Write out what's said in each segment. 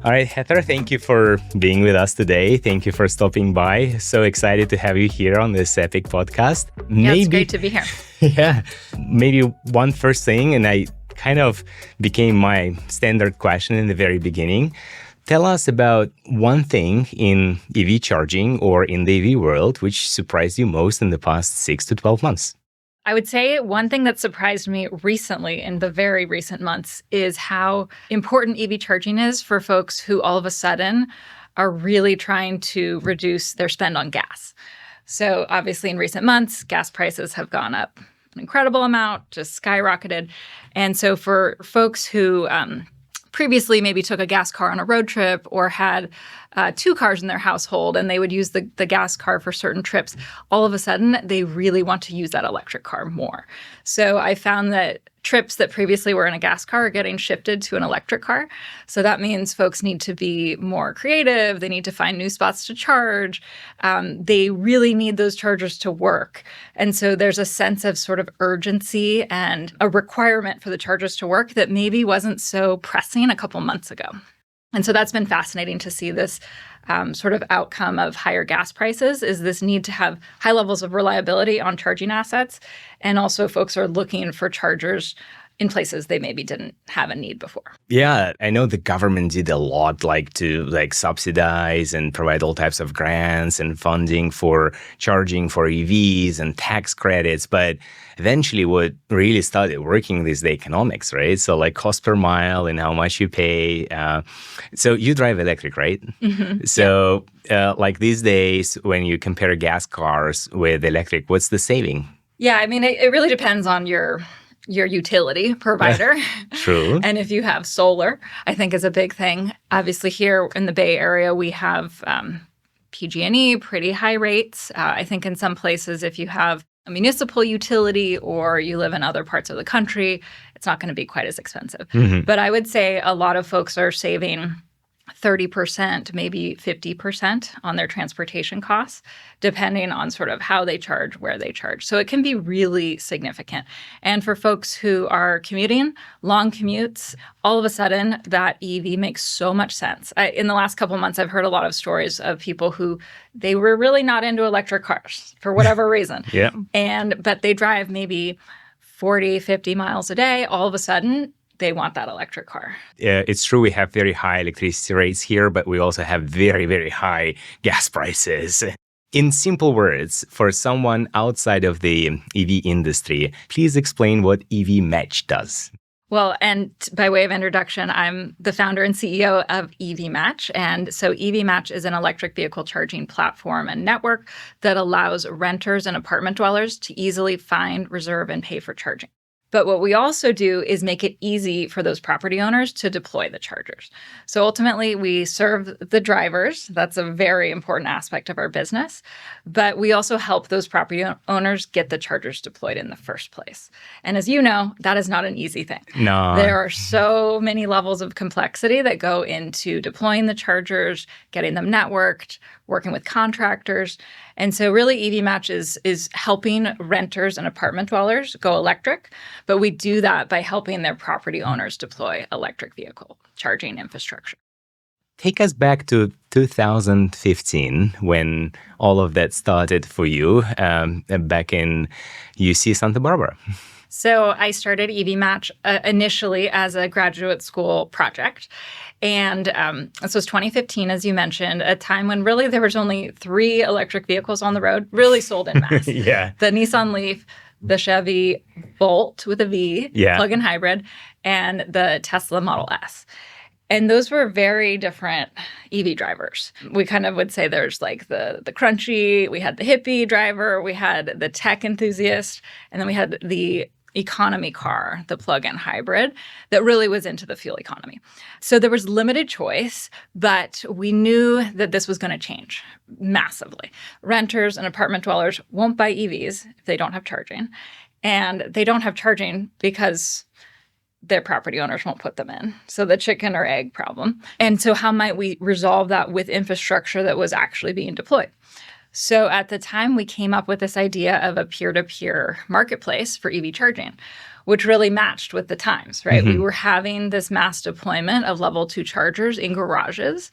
All right, Heather, thank you for being with us today. Thank you for stopping by. So excited to have you here on this epic podcast. Yeah, it's great to be here. Yeah. Maybe one first thing, and I kind of became my standard question in the very beginning. Tell us about one thing in EV charging or in the EV world which surprised you most in the past 6 to 12 months. I would say one thing that surprised me recently in the very recent months is how important EV charging is for folks who all of a sudden are really trying to reduce their spend on gas. So obviously in recent months, gas prices have gone up an incredible amount, just skyrocketed. And so for folks who previously maybe took a gas car on a road trip or had 2 cars in their household and they would use the gas car for certain trips, all of a sudden they really want to use that electric car more. So I found that trips that previously were in a gas car are getting shifted to an electric car. So that means folks need to be more creative. They need to find new spots to charge. They really need those chargers to work. And so there's a sense of sort of urgency and a requirement for the chargers to work that maybe wasn't so pressing a couple months ago. And so that's been fascinating to see this sort of outcome of higher gas prices is this need to have high levels of reliability on charging assets. And also folks are looking for chargers in places they maybe didn't have a need before. Yeah, I know the government did a lot to subsidize and provide all types of grants and funding for charging for EVs and tax credits. But eventually what really started working is the economics, right? So like cost per mile and how much you pay. So you drive electric, right? Mm-hmm. So like these days, when you compare gas cars with electric, what's the saving? Yeah, I mean, it really depends on your utility provider. True. And if you have solar, I think is a big thing. Obviously here in the Bay Area, we have PG&E, pretty high rates. I think in some places, if you have a municipal utility or you live in other parts of the country, it's not going to be quite as expensive. Mm-hmm. But I would say a lot of folks are saving 30%, maybe 50% on their transportation costs, depending on sort of how they charge, where they charge. So it can be really significant. And for folks who are commuting, long commutes, all of a sudden that EV makes so much sense. In the last couple of months, I've heard a lot of stories of people who they were really not into electric cars for whatever reason. Yeah. But they drive maybe 40, 50 miles a day. All of a sudden, they want that electric car. It's true we have very high electricity rates here, but we also have very, very high gas prices. In simple words, for someone outside of the EV industry, please explain what EVmatch does. Well, and by way of introduction, I'm the founder and CEO of EVmatch. And so EVmatch is an electric vehicle charging platform and network that allows renters and apartment dwellers to easily find, reserve, and pay for charging. But what we also do is make it easy for those property owners to deploy the chargers. So ultimately, we serve the drivers. That's a very important aspect of our business. But we also help those property owners get the chargers deployed in the first place. And as you know, that is not an easy thing. No. There are so many levels of complexity that go into deploying the chargers, getting them networked, working with contractors. And so really EVmatch is helping renters and apartment dwellers go electric, but we do that by helping their property owners deploy electric vehicle charging infrastructure. Take us back to 2015 when all of that started for you back in UC Santa Barbara. So I started EVmatch initially as a graduate school project. And this was 2015, as you mentioned, a time when really there was only 3 electric vehicles on the road, really sold in mass. Yeah. The Nissan Leaf, the Chevy Bolt with a V, plug-in hybrid, and the Tesla Model S. And those were very different EV drivers. We kind of would say there's like the crunchy, we had the hippie driver, we had the tech enthusiast, and then we had the economy car, the plug-in hybrid, that really was into the fuel economy. So there was limited choice, but we knew that this was going to change massively. Renters and apartment dwellers won't buy EVs if they don't have charging. And they don't have charging because their property owners won't put them in. So the chicken or egg problem. And so how might we resolve that with infrastructure that was actually being deployed? So at the time, we came up with this idea of a peer-to-peer marketplace for EV charging, which really matched with the times, right? We Mhm. were having this mass deployment of level 2 chargers in garages.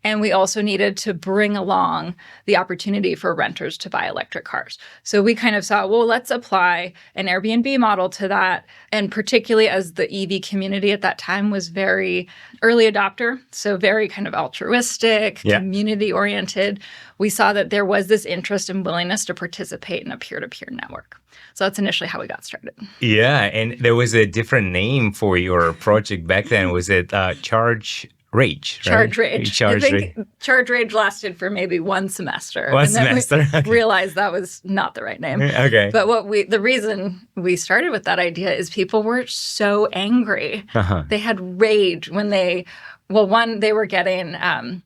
And we also needed to bring along the opportunity for renters to buy electric cars. So we kind of saw, well, let's apply an Airbnb model to that. And particularly as the EV community at that time was very early adopter, so very kind of altruistic, Yeah. community oriented, we saw that there was this interest and willingness to participate in a peer-to-peer network. So that's initially how we got started. Yeah, and there was a different name for your project back then. Was it Charge Rage, right? Charge Rage. Charge I Rage. think Charge Rage lasted for maybe one semester. One and then semester. we Okay. realized that was not the right name. Okay. But the reason we started with that idea is people were so angry. Uh-huh. They had rage when they were getting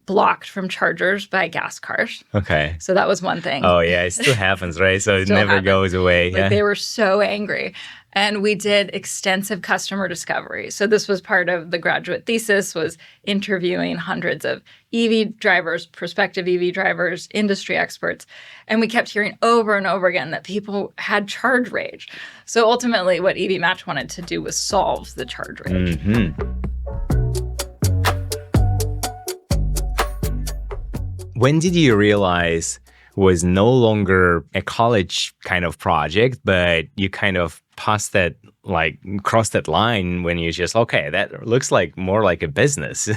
blocked from chargers by gas cars. Okay. So that was one thing. Oh, yeah, it still happens, right? So it Still never happens. goes away. Like Yeah. they were so angry. And we did extensive customer discovery. So this was part of the graduate thesis, was interviewing hundreds of EV drivers, prospective EV drivers, industry experts. And we kept hearing over and over again that people had charge rage. So ultimately what EVmatch wanted to do was solve the charge rage. Mhm. When did you realize was no longer a college kind of project, but you kind of crossed that line when you just, okay, that looks like more like a business?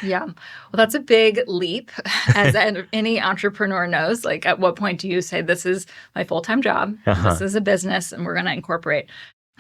Yeah. Well, that's a big leap, as any entrepreneur knows. Like, at what point do you say, this is my full-time job, this is a business, and we're going to incorporate?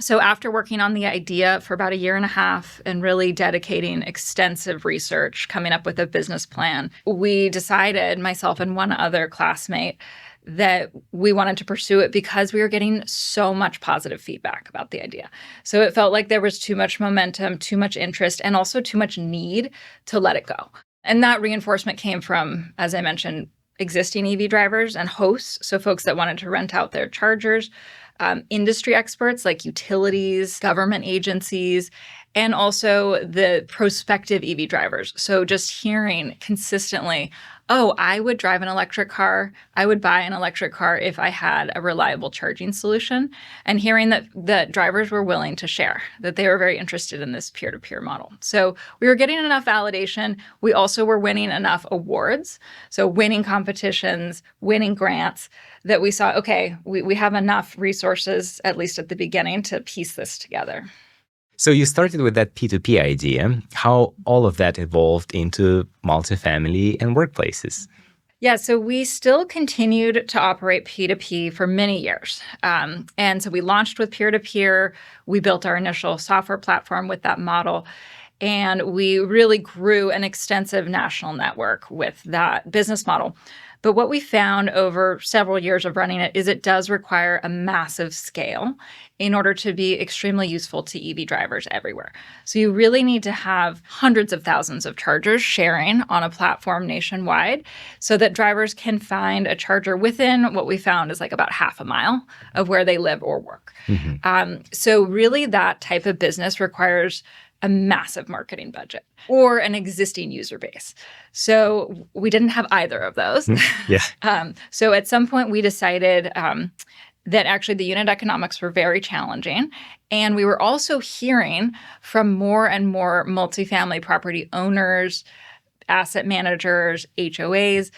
So after working on the idea for about a year and a half and really dedicating extensive research, coming up with a business plan, we decided, myself and one other classmate, that we wanted to pursue it because we were getting so much positive feedback about the idea. So it felt like there was too much momentum, too much interest, and also too much need to let it go. And that reinforcement came from, as I mentioned, existing EV drivers and hosts, so folks that wanted to rent out their chargers, industry experts like utilities, government agencies, and also the prospective EV drivers. So just hearing consistently, oh, I would drive an electric car. I would buy an electric car if I had a reliable charging solution. And hearing that drivers were willing to share, that they were very interested in this peer-to-peer model. So we were getting enough validation. We also were winning enough awards. So winning competitions, winning grants, that we saw, okay, we have enough resources, at least at the beginning, to piece this together. So you started with that P2P idea. How all of that evolved into multifamily and workplaces? Yeah, so we still continued to operate P2P for many years. And so we launched with peer-to-peer. We built our initial software platform with that model. And we really grew an extensive national network with that business model. But what we found over several years of running it is it does require a massive scale in order to be extremely useful to EV drivers everywhere. So you really need to have hundreds of thousands of chargers sharing on a platform nationwide so that drivers can find a charger within what we found is like about half a mile of where they live or work. So really that type of business requires a massive marketing budget or an existing user base. So we didn't have either of those. Yeah. So at some point we decided that actually the unit economics were very challenging. And we were also hearing from more and more multifamily property owners, asset managers, HOAs,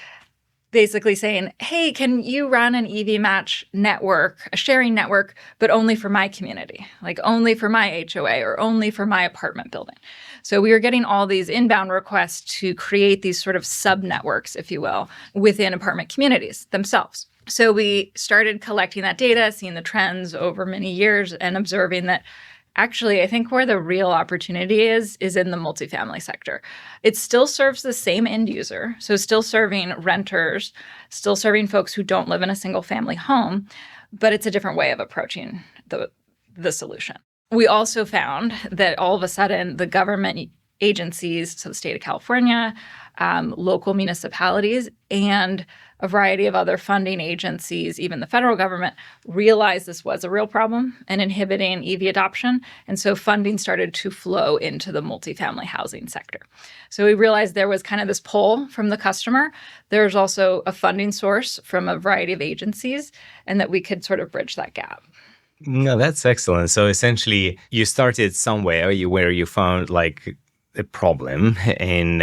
basically saying, hey, can you run an EVmatch network, a sharing network, but only for my community, like only for my HOA or only for my apartment building? So we were getting all these inbound requests to create these sort of sub-networks, if you will, within apartment communities themselves. So we started collecting that data, seeing the trends over many years, and observing that actually, I think where the real opportunity is in the multifamily sector. It still serves the same end user, so still serving renters, still serving folks who don't live in a single family home, but it's a different way of approaching the solution. We also found that all of a sudden the government agencies, so the state of California, local municipalities, and a variety of other funding agencies, even the federal government, realized this was a real problem and inhibiting EV adoption. And so funding started to flow into the multifamily housing sector. So we realized there was kind of this pull from the customer. There's also a funding source from a variety of agencies, and that we could sort of bridge that gap. No, that's excellent. So essentially, you started somewhere where you found like a problem, and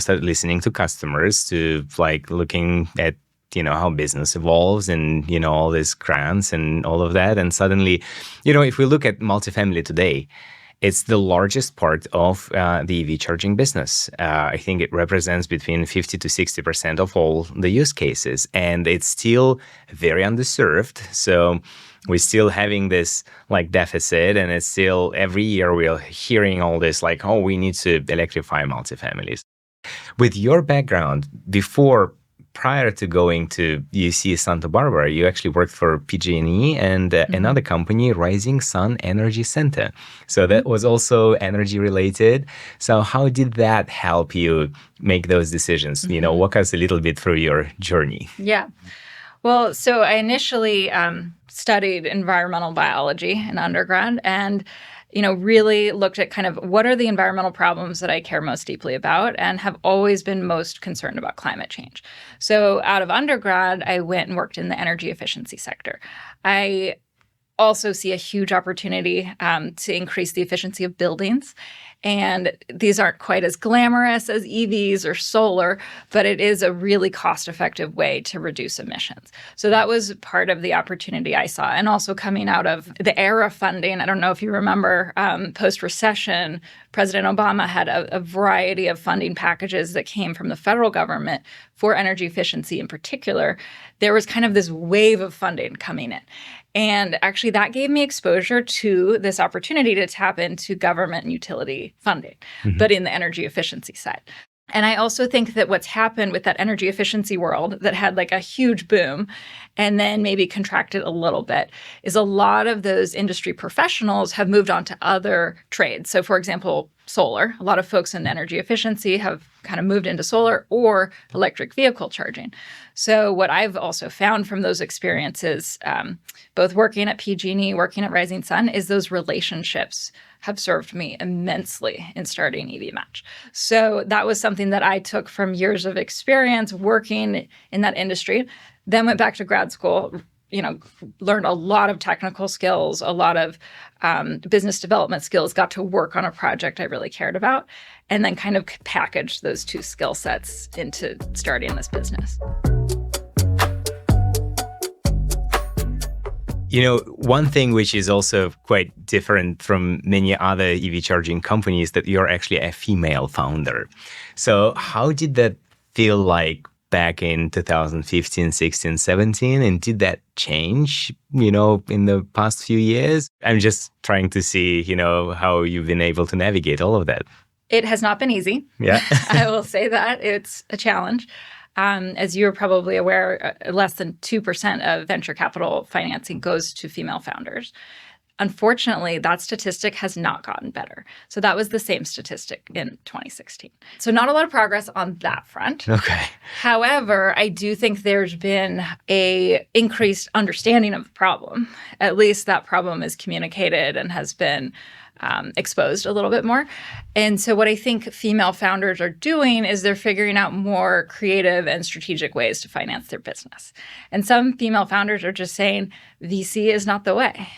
started listening to customers, to like looking at how business evolves, and all these grants and all of that, and suddenly, if we look at multifamily today, it's the largest part of the EV charging business. I think it represents between 50 to 60% of all the use cases, and it's still very underserved. So we're still having this like deficit, and it's still every year we're hearing all this like, oh, we need to electrify multifamilies. With your background, prior to going to UC Santa Barbara, you actually worked for PG&E and another company, Rising Sun Energy Center. So that was also energy related. So how did that help you make those decisions? Walk us a little bit through your journey. Yeah. Well, so I initially studied environmental biology in undergrad, and really looked at kind of what are the environmental problems that I care most deeply about, and have always been most concerned about climate change. So out of undergrad, I went and worked in the energy efficiency sector. I also see a huge opportunity to increase the efficiency of buildings. And these aren't quite as glamorous as EVs or solar, but it is a really cost-effective way to reduce emissions. So that was part of the opportunity I saw. And also coming out of the era funding, I don't know if you remember, post-recession, President Obama had a variety of funding packages that came from the federal government for energy efficiency in particular. There was kind of this wave of funding coming in. And actually, that gave me exposure to this opportunity to tap into government and utility funding, but in the energy efficiency side. And I also think that what's happened with that energy efficiency world that had like a huge boom and then maybe contracted a little bit is a lot of those industry professionals have moved on to other trades. So for example, solar. A lot of folks in energy efficiency have kind of moved into solar or electric vehicle charging. So what I've also found from those experiences, both working at PG&E, working at Rising Sun, is those relationships have served me immensely in starting EVmatch. So that was something that I took from years of experience working in that industry, then went back to grad school, learned a lot of technical skills, a lot of business development skills, got to work on a project I really cared about, and then kind of packaged those two skill sets into starting this business. One thing which is also quite different from many other EV charging companies, that you're actually a female founder. So how did that feel like back in 2015, 16, 17? And did that change, in the past few years? I'm just trying to see, how you've been able to navigate all of that. It has not been easy. Yeah. I will say that. It's a challenge. As you're probably aware, less than 2% of venture capital financing goes to female founders. Unfortunately, that statistic has not gotten better. So that was the same statistic in 2016. So not a lot of progress on that front. Okay. However, I do think there's been a increased understanding of the problem. At least that problem is communicated and has been exposed a little bit more. And so what I think female founders are doing is they're figuring out more creative and strategic ways to finance their business. And some female founders are just saying VC is not the way.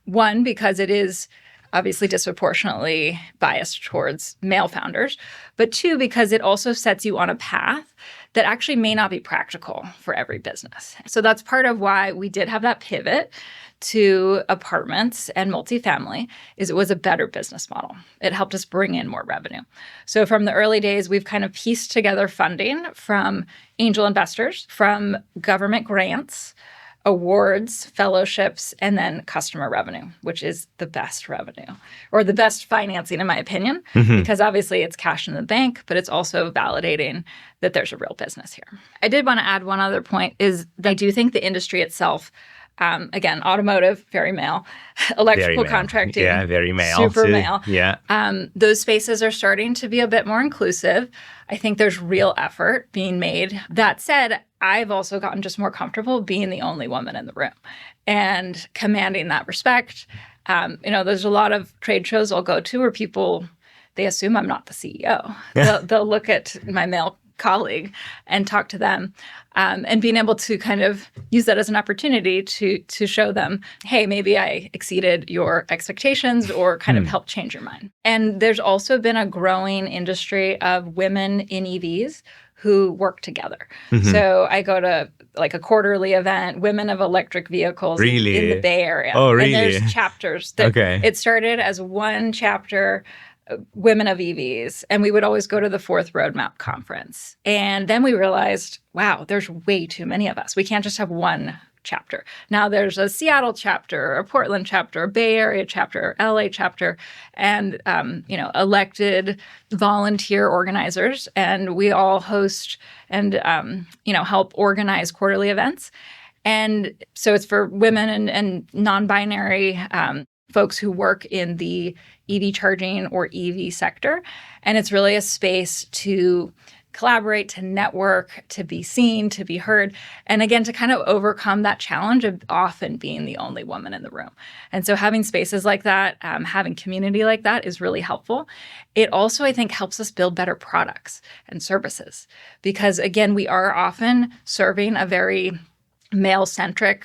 One, because it is obviously disproportionately biased towards male founders, but two, because it also sets you on a path that actually may not be practical for every business. So that's part of why we did have that pivot to apartments and multifamily, is it was a better business model. It helped us bring in more revenue. So from the early days, we've kind of pieced together funding from angel investors, from government grants, awards, fellowships, and then customer revenue, which is the best revenue or the best financing, in my opinion, because obviously it's cash in the bank, but it's also validating that there's a real business here. I did want to add one other point is that I do think the industry itself, again, automotive, very male, electrical contracting, very male, super too. male. Yeah. Those spaces are starting to be a bit more inclusive. I think there's real effort being made. That said, I've also gotten just more comfortable being the only woman in the room and commanding that respect. There's a lot of trade shows I'll go to where people, they assume I'm not the CEO. They'll look at my male colleague and talk to them, and being able to kind of use that as an opportunity to show them, hey, maybe I exceeded your expectations or kind of helped change your mind. And there's also been a growing industry of women in EVs who work together. So I go to like a quarterly event, Women of Electric Vehicles in the Bay Area. Oh, really? And there's chapters. It started as one chapter, Women of EVs, and we would always go to the Fourth Roadmap conference. And then we realized, wow, there's way too many of us. We can't just have one chapter. Now there's a Seattle chapter, a Portland chapter, a Bay Area chapter, LA chapter, and elected volunteer organizers, and we all host and help organize quarterly events. And so it's for women and non-binary folks who work in the EV charging or EV sector, and it's really a space to collaborate, to network, to be seen, to be heard, and again, to kind of overcome that challenge of often being the only woman in the room. And so having spaces like that, having community like that is really helpful. It also, I think, helps us build better products and services because, again, we are often serving a very male-centric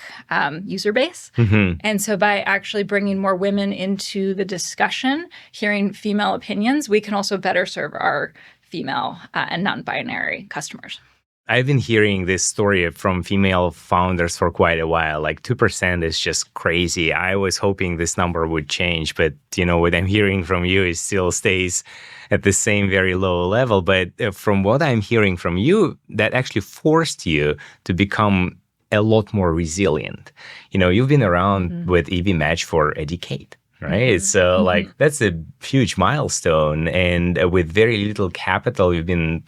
user base. And so by actually bringing more women into the discussion, hearing female opinions, we can also better serve our female and non-binary customers. I've been hearing this story from female founders for quite a while. Like 2% is just crazy. I was hoping this number would change, but what I'm hearing from you, it still stays at the same very low level. But from what I'm hearing from you, that actually forced you to become a lot more resilient. You've been around with EVmatch for a decade. Right. So that's a huge milestone. And with very little capital, you've been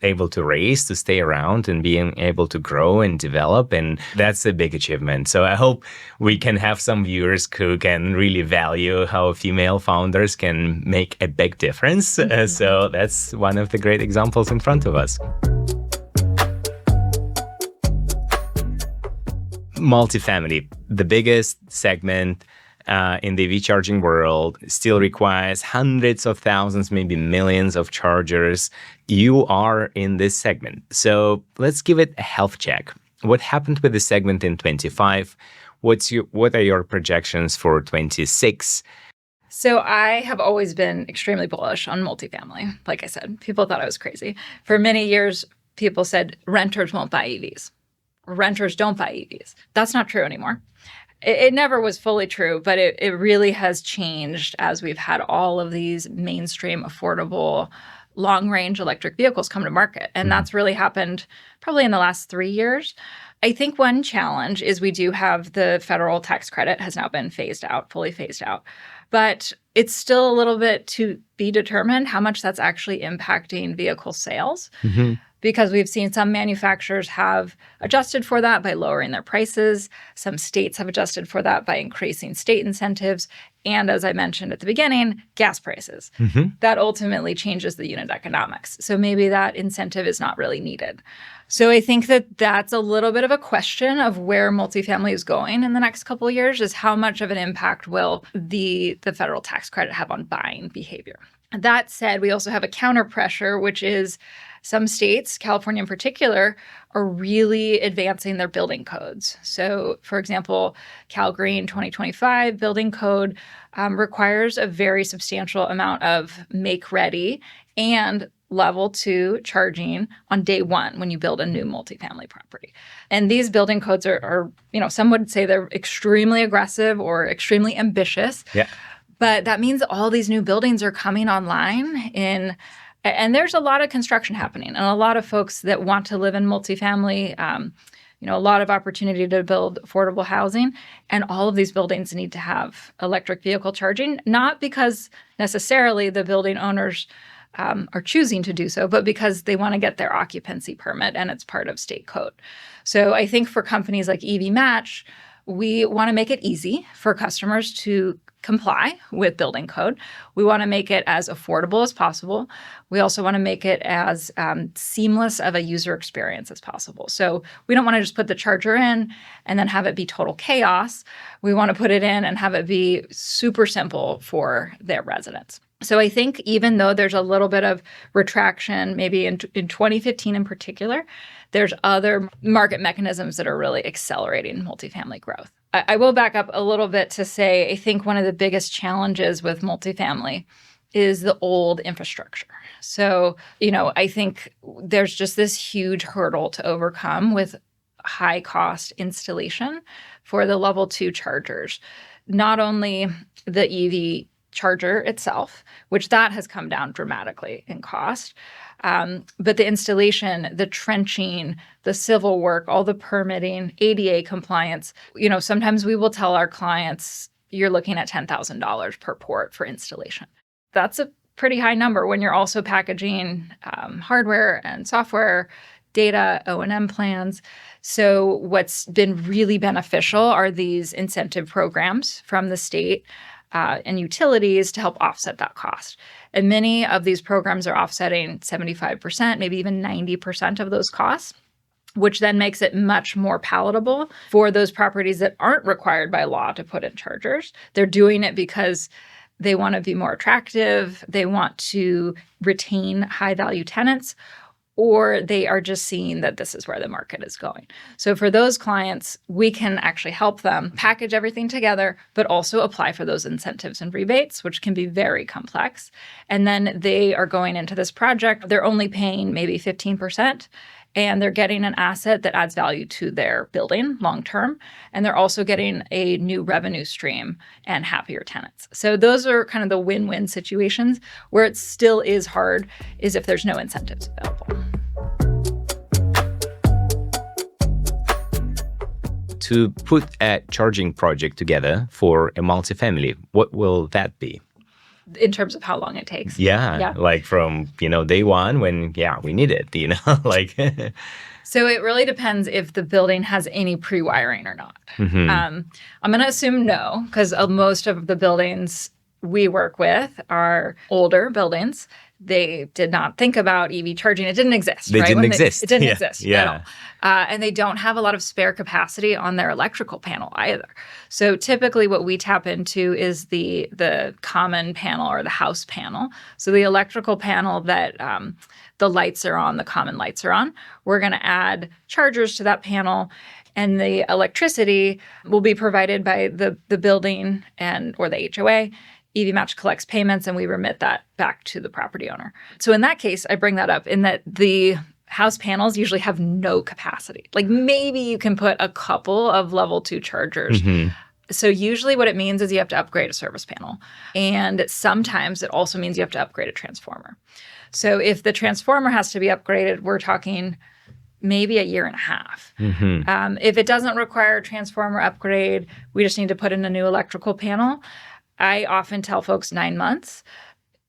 able to raise to stay around and being able to grow and develop. And that's a big achievement. So I hope we can have some viewers who can really value how female founders can make a big difference. So that's one of the great examples in front of us. Multifamily, the biggest segment in the EV charging world, still requires hundreds of thousands, maybe millions of chargers. You are in this segment. So let's give it a health check. What happened with the segment in 25? What are your projections for 26? So I have always been extremely bullish on multifamily. Like I said, people thought I was crazy. For many years, people said renters won't buy EVs. Renters don't buy EVs. That's not true anymore. It never was fully true, but it really has changed as we've had all of these mainstream, affordable, long-range electric vehicles come to market. And that's really happened probably in the last 3 years. I think one challenge is we do have the federal tax credit has now been fully phased out. But it's still a little bit to be determined how much that's actually impacting vehicle sales. Because we've seen some manufacturers have adjusted for that by lowering their prices. Some states have adjusted for that by increasing state incentives. And as I mentioned at the beginning, gas prices. That ultimately changes the unit economics. So maybe that incentive is not really needed. So I think that that's a little bit of a question of where multifamily is going in the next couple of years, is how much of an impact will the federal tax credit have on buying behavior. That said, we also have a counter pressure, which is some states, California in particular, are really advancing their building codes. So, for example, Cal Green 2025 building code requires a very substantial amount of make-ready and level 2 charging on day one when you build a new multifamily property. And these building codes are some would say they're extremely aggressive or extremely ambitious. Yeah. But that means all these new buildings are coming online and there's a lot of construction happening and a lot of folks that want to live in multifamily, a lot of opportunity to build affordable housing. And all of these buildings need to have electric vehicle charging, not because necessarily the building owners are choosing to do so, but because they want to get their occupancy permit and it's part of state code. So I think for companies like EVmatch, we want to make it easy for customers to comply with building code. We want to make it as affordable as possible. We also want to make it as seamless of a user experience as possible. So we don't want to just put the charger in and then have it be total chaos. We want to put it in and have it be super simple for their residents. So I think even though there's a little bit of retraction, maybe in 2015 in particular, there's other market mechanisms that are really accelerating multifamily growth. I will back up a little bit to say I think one of the biggest challenges with multifamily is the old infrastructure. So, I think there's just this huge hurdle to overcome with high cost installation for the level 2 chargers. Not only the EV charger itself, which that has come down dramatically in cost. But the installation, the trenching, the civil work, all the permitting, ADA compliance, sometimes we will tell our clients, you're looking at $10,000 per port for installation. That's a pretty high number when you're also packaging hardware and software, data, O&M plans. So what's been really beneficial are these incentive programs from the state and utilities to help offset that cost. And many of these programs are offsetting 75%, maybe even 90% of those costs, which then makes it much more palatable for those properties that aren't required by law to put in chargers. They're doing it because they want to be more attractive, they want to retain high-value tenants, or they are just seeing that this is where the market is going. So for those clients, we can actually help them package everything together, but also apply for those incentives and rebates, which can be very complex. And then they are going into this project, they're only paying maybe 15%, and they're getting an asset that adds value to their building long-term. And they're also getting a new revenue stream and happier tenants. So those are kind of the win-win situations. Where it still is hard is if there's no incentives available. To put a charging project together for a multifamily, what will that be? In terms of how long it takes. Yeah. Like from, day one when, we need it, like. So it really depends if the building has any pre-wiring or not. Mm-hmm. I'm going to assume no, because most of the buildings we work with are older buildings. They did not think about EV charging. It didn't exist. It didn't exist at all. And they don't have a lot of spare capacity on their electrical panel either. So typically what we tap into is the common panel or the house panel. So the electrical panel that the lights are on, the common lights are on. We're going to add chargers to that panel. And the electricity will be provided by the building or the HOA. EVmatch collects payments and we remit that back to the property owner. So in that case, I bring that up in that the house panels usually have no capacity. Like maybe you can put a couple of level 2 chargers. Mm-hmm. So usually what it means is you have to upgrade a service panel. And sometimes it also means you have to upgrade a transformer. So if the transformer has to be upgraded, we're talking maybe a year and a half. Mm-hmm. If it doesn't require a transformer upgrade, we just need to put in a new electrical panel. I often tell folks 9 months.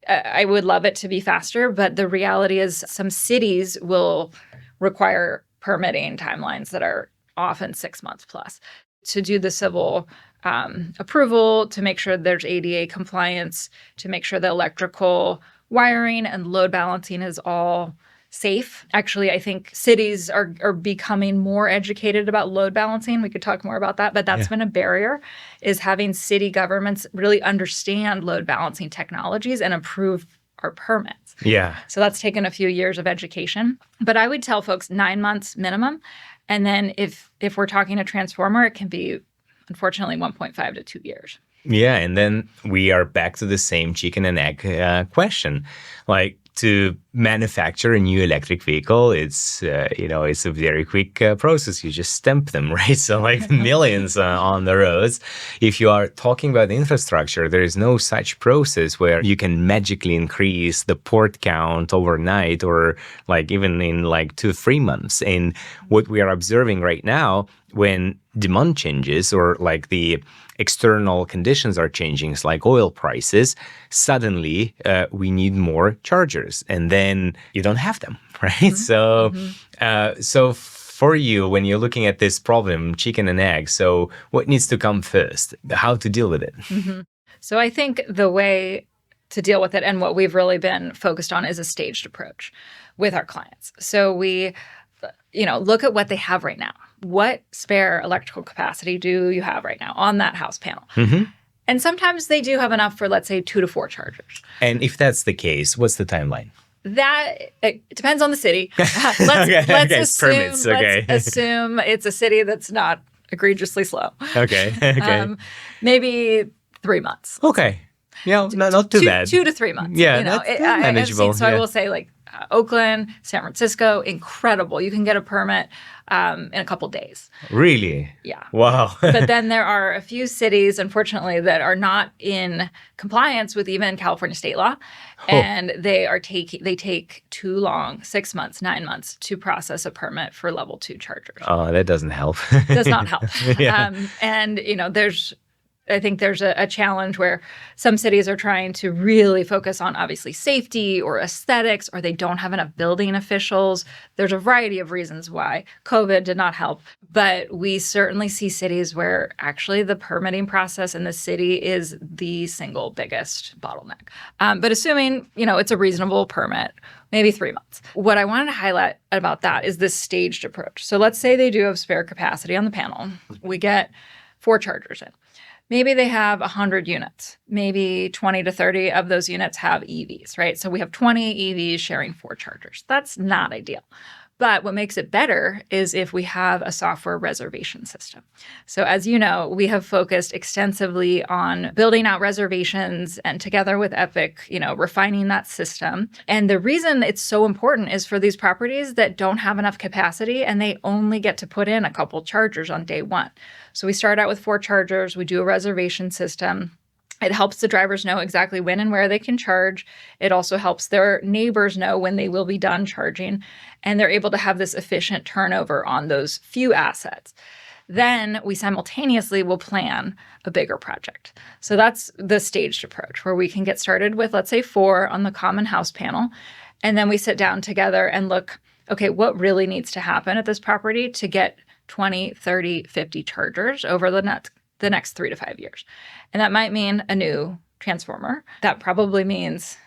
I would love it to be faster, but the reality is some cities will require permitting timelines that are often 6 months plus to do the civil approval, to make sure there's ADA compliance, to make sure the electrical wiring and load balancing is all safe. Actually, I think cities are becoming more educated about load balancing. We could talk more about that, but that's been a barrier, is having city governments really understand load balancing technologies and approve our permits. Yeah. So that's taken a few years of education. But I would tell folks 9 months minimum. And then if we're talking a transformer, it can be, unfortunately, 1.5 to 2 years. Yeah, and then we are back to the same chicken and egg question. Like, to manufacture a new electric vehicle, it's a very quick process. You just stamp them, right? So like millions on the roads. If you are talking about infrastructure, there is no such process where you can magically increase the port count overnight or like even in like 2-3 months. And what we are observing right now, when demand changes or like the external conditions are changing, it's like oil prices, suddenly we need more chargers and then you don't have them, right? Mm-hmm. So for you, when you're looking at this problem, chicken and egg, so what needs to come first? How to deal with it? Mm-hmm. So I think the way to deal with it and what we've really been focused on is a staged approach with our clients. So we look at what they have right now. What spare electrical capacity do you have right now on that house panel? Mm-hmm. And sometimes they do have enough for, let's say, 2 to 4 chargers. And if that's the case, what's the timeline? That it depends on the city. Let's assume it's a city that's not egregiously slow. Okay. Maybe 3 months. Okay. Yeah, not too bad. 2 to 3 months. Yeah, that's manageable. I will say, like, Oakland, San Francisco, incredible. You can get a permit in a couple days. Really? Yeah. Wow. But then there are a few cities, unfortunately, that are not in compliance with even California state law, and they take too long, 6 months, 9 months to process a permit for level 2 chargers. Oh, that doesn't help. Does not help. Yeah. And I think there's a challenge where some cities are trying to really focus on obviously safety or aesthetics, or they don't have enough building officials. There's a variety of reasons why. COVID did not help. But we certainly see cities where actually the permitting process in the city is the single biggest bottleneck. But assuming, it's a reasonable permit, maybe 3 months. What I wanted to highlight about that is this staged approach. So let's say they do have spare capacity on the panel. We get 4 chargers in. Maybe they have 100 units. Maybe 20 to 30 of those units have EVs, right? So we have 20 EVs sharing 4 chargers. That's not ideal. But what makes it better is if we have a software reservation system. So as you know, we have focused extensively on building out reservations and together with Epic, refining that system. And the reason it's so important is for these properties that don't have enough capacity and they only get to put in a couple chargers on day one. So we start out with 4 chargers. We do a reservation system. It helps the drivers know exactly when and where they can charge. It also helps their neighbors know when they will be done charging. And they're able to have this efficient turnover on those few assets. Then we simultaneously will plan a bigger project. So that's the staged approach where we can get started with, let's say, 4 on the common house panel. And then we sit down together and look, okay, what really needs to happen at this property to get 20, 30, 50 chargers over the next 3 to 5 years. And that might mean a new transformer. That probably means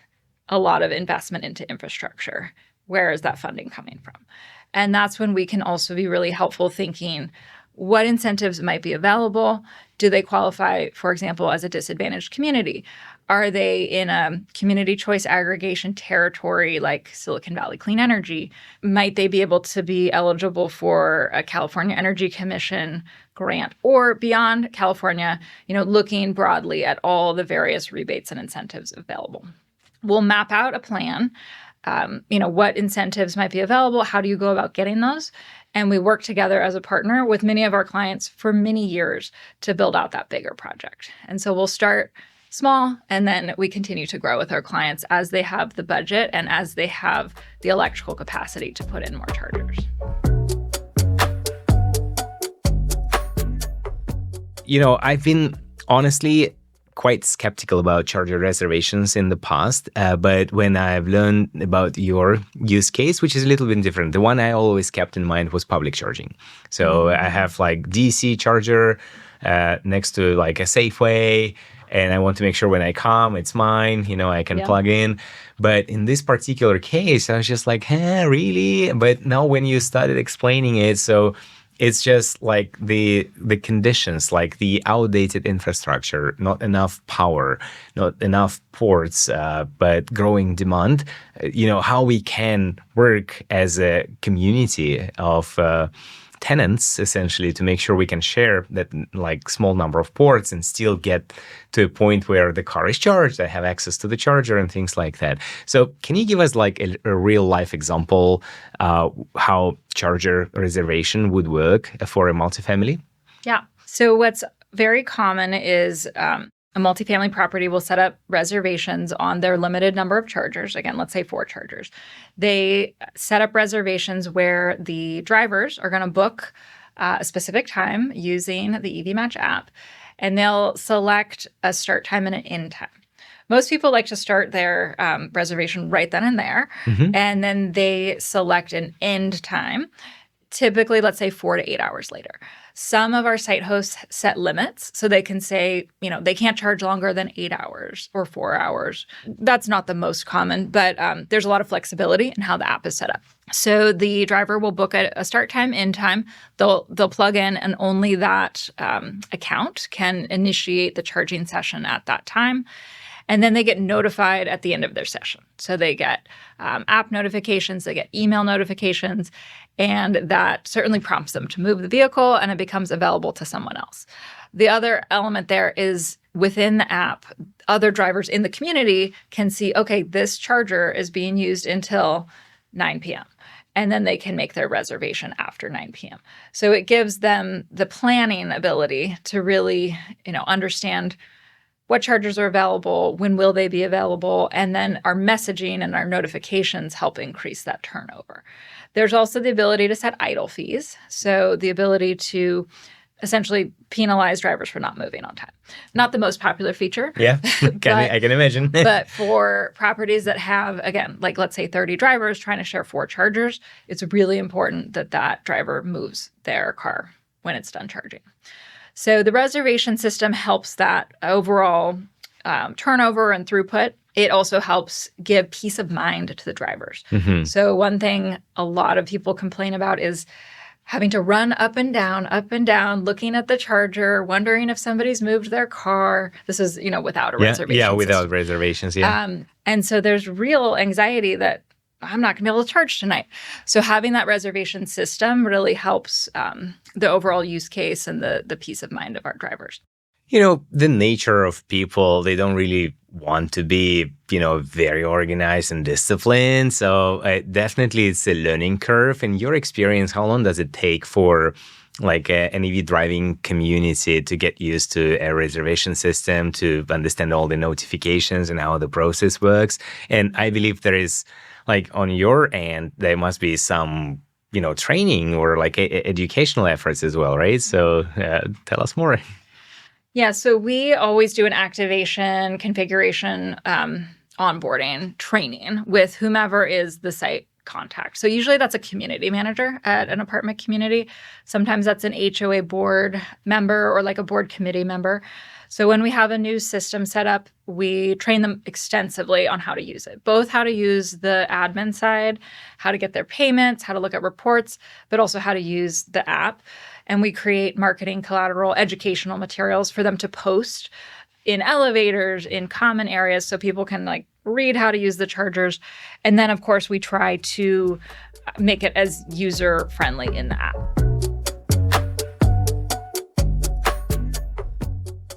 a lot of investment into infrastructure. Where is that funding coming from? And that's when we can also be really helpful thinking, what incentives might be available? Do they qualify, for example, as a disadvantaged community? Are they in a community choice aggregation territory like Silicon Valley Clean Energy? Might they be able to be eligible for a California Energy Commission grant, or beyond California, looking broadly at all the various rebates and incentives available? We'll map out a plan, what incentives might be available, how do you go about getting those? And we work together as a partner with many of our clients for many years to build out that bigger project. And so we'll start small, and then we continue to grow with our clients as they have the budget and as they have the electrical capacity to put in more chargers. I've been honestly quite skeptical about charger reservations in the past, but when I've learned about your use case, which is a little bit different, the one I always kept in mind was public charging. So I have like DC charger next to like a Safeway, and I want to make sure when I come, it's mine, I can plug in. But in this particular case, I was just like, really? But now when you started explaining it, so it's just like the conditions, like the outdated infrastructure, not enough power, not enough ports, but growing demand. How we can work as a community of tenants, essentially, to make sure we can share that like small number of ports and still get to a point where the car is charged, I have access to the charger and things like that. So can you give us like a real life example how charger reservation would work for a multifamily? Yeah. So what's very common is a multifamily property will set up reservations on their limited number of chargers. Again, let's say 4 chargers. They set up reservations where the drivers are going to book a specific time using the EVmatch app, and they'll select a start time and an end time. Most people like to start their reservation right then and there, and then they select an end time typically, let's say 4 to 8 hours later. Some of our site hosts set limits so they can say, they can't charge longer than 8 hours or 4 hours. That's not the most common, but there's a lot of flexibility in how the app is set up. So the driver will book a start time, end time. They'll plug in, and only that account can initiate the charging session at that time. And then they get notified at the end of their session. So they get app notifications, they get email notifications, and that certainly prompts them to move the vehicle, and it becomes available to someone else. The other element there is within the app, other drivers in the community can see, okay, this charger is being used until 9 p.m. And then they can make their reservation after 9 p.m. So it gives them the planning ability to really, understand what chargers are available, when will they be available, and then our messaging and our notifications help increase that turnover. There's also the ability to set idle fees, so the ability to essentially penalize drivers for not moving on time. Not the most popular feature. Yeah, I can imagine. But for properties that have, again, like let's say 30 drivers trying to share 4 chargers, it's really important that that driver moves their car when it's done charging. So the reservation system helps that overall turnover and throughput. It also helps give peace of mind to the drivers. Mm-hmm. So one thing a lot of people complain about is having to run up and down, looking at the charger, wondering if somebody's moved their car. This is, without a reservation. Yeah, without reservations, yeah. And so there's real anxiety that I'm not going to be able to charge tonight. So having that reservation system really helps the overall use case and the peace of mind of our drivers. The nature of people, they don't really want to be, very organized and disciplined. So definitely it's a learning curve. In your experience, how long does it take for like an EV driving community to get used to a reservation system, to understand all the notifications and how the process works? And I believe there is, like on your end, there must be some, training or like educational efforts as well, right? So tell us more. Yeah, so we always do an activation, configuration, onboarding training with whomever is the site contact. So usually that's a community manager at an apartment community. Sometimes that's an HOA board member or like a board committee member. So when we have a new system set up, we train them extensively on how to use it, both how to use the admin side, how to get their payments, how to look at reports, but also how to use the app. And we create marketing collateral, educational materials for them to post in elevators, in common areas, so people can like read how to use the chargers. And then, of course, we try to make it as user-friendly in the app.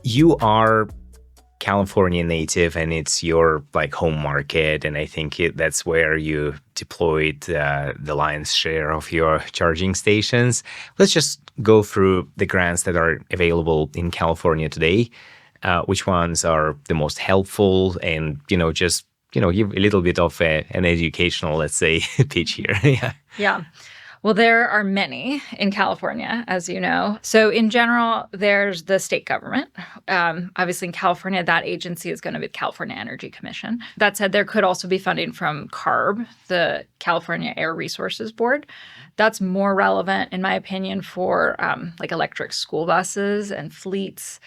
You are California native, and it's your like home market, and I think that's where you deployed the lion's share of your charging stations. Let's just go through the grants that are available in California today. Which ones are the most helpful, and just give a little bit of an educational, let's say, pitch here. Yeah. Well, there are many in California, as you know. So in general, there's the state government. Obviously, in California, that agency is going to be the California Energy Commission. That said, there could also be funding from CARB, the California Air Resources Board. That's more relevant, in my opinion, for like electric school buses and fleets,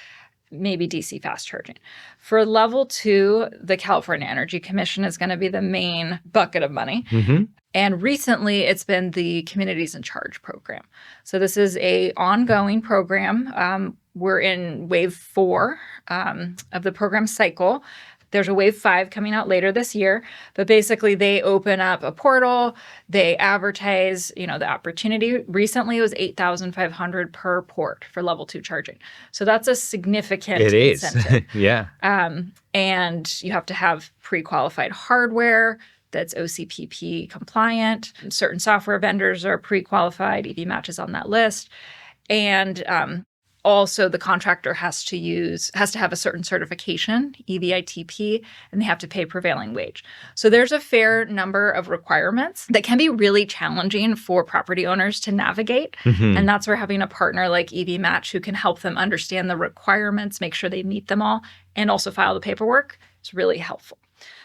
maybe DC fast charging. For level 2, the California Energy Commission is going to be the main bucket of money. Mm-hmm. And recently, it's been the Communities in Charge program. So this is an ongoing program. We're in wave 4 of the program cycle. There's a wave 5 coming out later this year. But basically, they open up a portal. They advertise, the opportunity. Recently, it was $8,500 per port for level 2 charging. So that's a significant incentive. Yeah. And you have to have pre-qualified hardware that's OCPP compliant. Certain software vendors are pre-qualified. EVmatch is on that list. And also, the contractor has to have a certain certification, EVITP, and they have to pay prevailing wage. So there's a fair number of requirements that can be really challenging for property owners to navigate. Mm-hmm. And that's where having a partner like EVmatch who can help them understand the requirements, make sure they meet them all, and also file the paperwork is really helpful.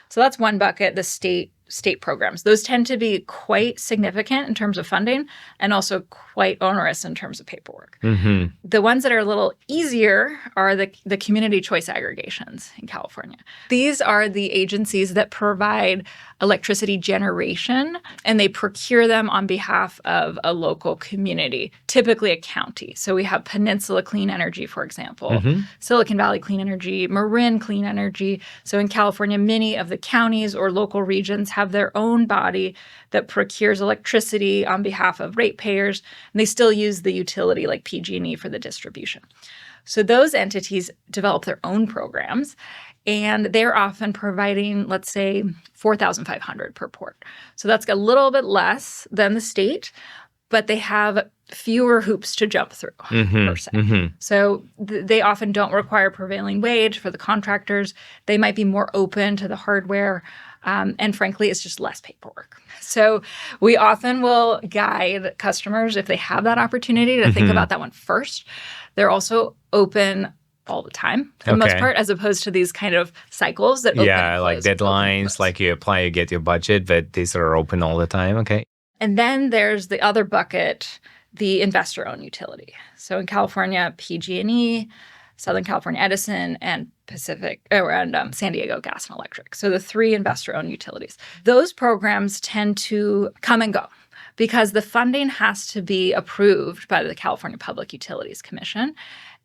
So that's one bucket, the state state programs. Those tend to be quite significant in terms of funding and also quite onerous in terms of paperwork. The ones that are a little easier are the community choice aggregations in California. These are the agencies that provide electricity generation, and they procure them on behalf of a local community, typically a county. So we have Peninsula Clean Energy, for example, Silicon Valley Clean Energy, Marin Clean Energy. So in California, many of the counties or local regions have their own body that procures electricity on behalf of ratepayers, and they still use the utility like PG&E for the distribution. So those entities develop their own programs, and they're often providing, let's say, $4,500 per port. So that's a little bit less than the state, but they have fewer hoops to jump through, per se. So they often don't require prevailing wage for the contractors. They might be more open to the hardware. And frankly, it's just less paperwork. So we often will guide customers, if they have that opportunity, to think about that one first. They're also open all the time, for the most part, as opposed to these kind of cycles that open and close, like deadlines, like you apply, you get your budget, but these are open all the time. Okay. And then there's the other bucket, the investor-owned utility. So in California, PG&E, Southern California Edison, and San Diego Gas and Electric. So the three investor-owned utilities. Those programs tend to come and go because the funding has to be approved by the California Public Utilities Commission,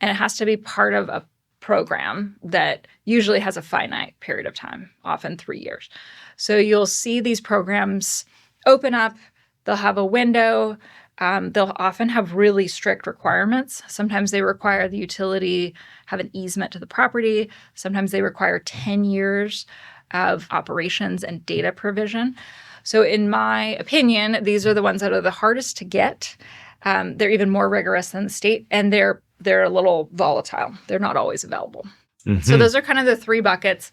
and it has to be part of a program that usually has a finite period of time, often 3 years. So you'll see these programs open up. They'll have a window. They'll often have really strict requirements. Sometimes they require the utility have an easement to the property. Sometimes they require 10 years of operations and data provision. So in my opinion, these are the ones that are the hardest to get. They're even more rigorous than the state, and they're a little volatile. They're not always available. So those are kind of the three buckets.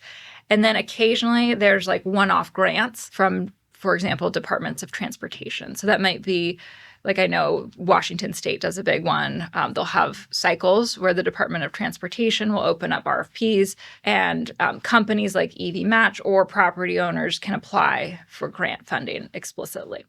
And then occasionally there's like one-off grants from, for example, departments of transportation. So that might be, like I know Washington State does a big one. They'll have cycles where the Department of Transportation will open up RFPs, and companies like EVmatch or property owners can apply for grant funding explicitly.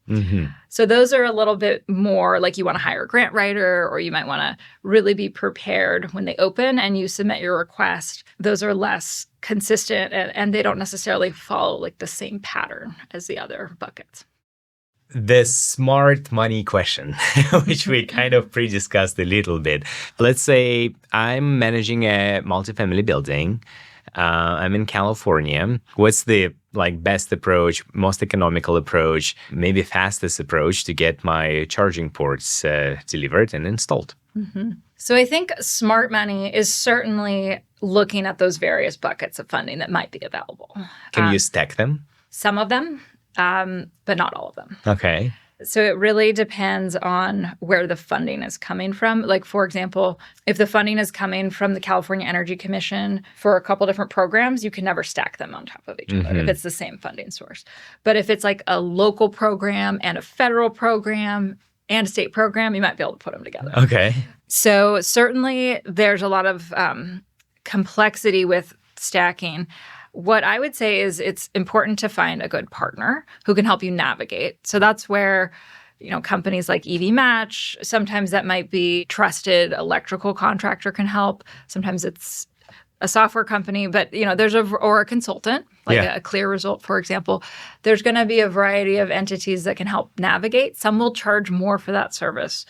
So those are a little bit more like you want to hire a grant writer, or you might want to really be prepared when they open and you submit your request. Those are less consistent, and they don't necessarily follow like the same pattern as the other buckets. The smart money question, which we kind of pre-discussed a little bit. Let's say I'm managing a multifamily building. I'm in California. What's the best approach, most economical approach, maybe fastest approach to get my charging ports delivered and installed? So I think smart money is certainly looking at those various buckets of funding that might be available. Can you stack them? Some of them. But not all of them. Okay. So it really depends on where the funding is coming from. Like, for example, if the funding is coming from the California Energy Commission for a couple different programs, you can never stack them on top of each other if it's the same funding source. But if it's like a local program and a federal program and a state program, you might be able to put them together. Okay. So certainly there's a lot of complexity with stacking. What I would say is it's important to find a good partner who can help you navigate. So that's where, companies like EVmatch, sometimes that might be trusted electrical contractor can help. Sometimes it's a software company, but there's or a consultant, like a Clear Result, for example. There's going to be a variety of entities that can help navigate. Some will charge more for that service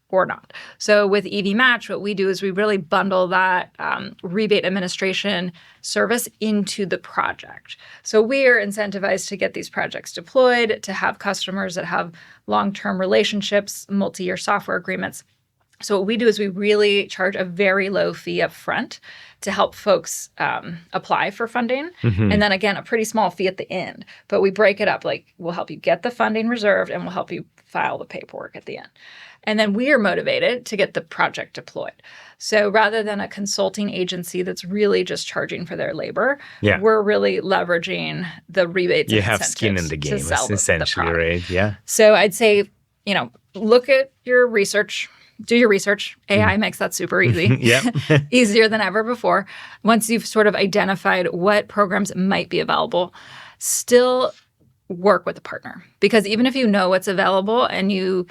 or not. So with EVmatch, what we do is we really bundle that rebate administration service into the project. So we are incentivized to get these projects deployed, to have customers that have long-term relationships, multi-year software agreements. So what we do is we really charge a very low fee up front to help folks apply for funding. And then again, a pretty small fee at the end. But we break it up, like we'll help you get the funding reserved and we'll help you file the paperwork at the end. And then we are motivated to get the project deployed. So rather than a consulting agency that's really just charging for their labor, we're really leveraging the rebates and have skin in the game, essentially, right? Yeah. So I'd say, look at your research. Do your research. AI makes that super easy. Easier than ever before. Once you've sort of identified what programs might be available, still work with a partner. Because even if you know what's available and you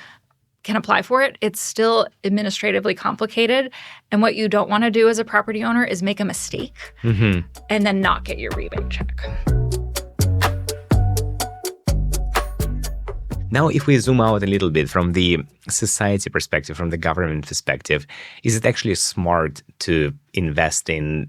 can apply for it, it's still administratively complicated. And what you don't want to do as a property owner is make a mistake and then not get your rebate check. Now, if we zoom out a little bit from the society perspective, from the government perspective, is it actually smart to invest in,